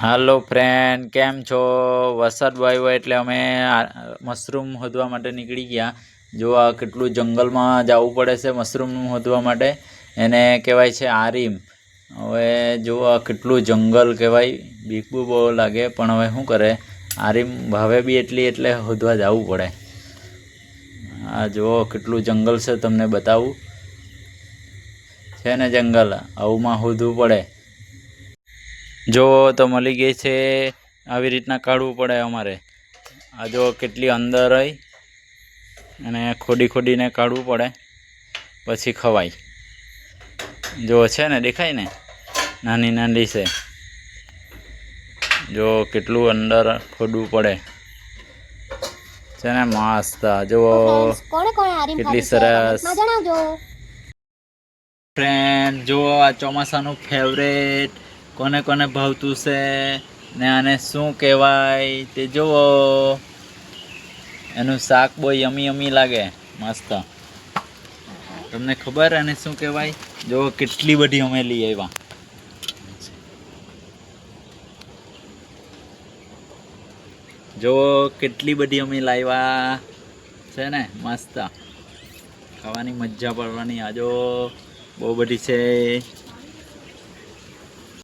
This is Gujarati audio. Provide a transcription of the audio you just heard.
હાલો ફ્રેન્ડ, કેમ છો? વરસાદ આવ્યો એટલે અમે મશરૂમ શોધવા માટે નીકળી ગયા. જો આ કેટલું જંગલમાં જવું પડે છે મશરૂમ શોધવા માટે. એને કહેવાય છે આરીમ. હવે જો આ કેટલું જંગલ કહેવાય, બીક બહુ લાગે, પણ હવે શું કરે, આરીમ ભાવે બી એટલી એટલે શોધવા જવું પડે. આ જુઓ કેટલું જંગલ છે, તમને બતાવું. છે ને જંગલ, આવુંમાં શોધવું પડે. જો તો મળી ગઈ છે. આવી રીતના કાઢવું પડે અમારે. આ જો કેટલી અંદર હોય, અને ખોડીને કાઢવું પડે, પછી ખવાય. જો છે ને, દેખાય ને, નાની નાની છે. જો કેટલું અંદર ખોદવું પડે છે ને, મસ્ત. જો કેટલી સરસ. ફ્રેન્ડ જો આ ચોમાસાનું ફેવરેટ કોને કોને ભાવતું છે ને આને શું કહેવાય તે જુઓ. એનું શાક બહુ યમી યમી લાગે, મસ્ત. તમને ખબર આને શું કહેવાય? જો કેટલી બધી અમે લઈ આવ્યા. જો કેટલી બધી અમે લાવ્યા છે ને, મસ્ત. ખાવાની મજા પડવાની. આજો બહુ બધી છે.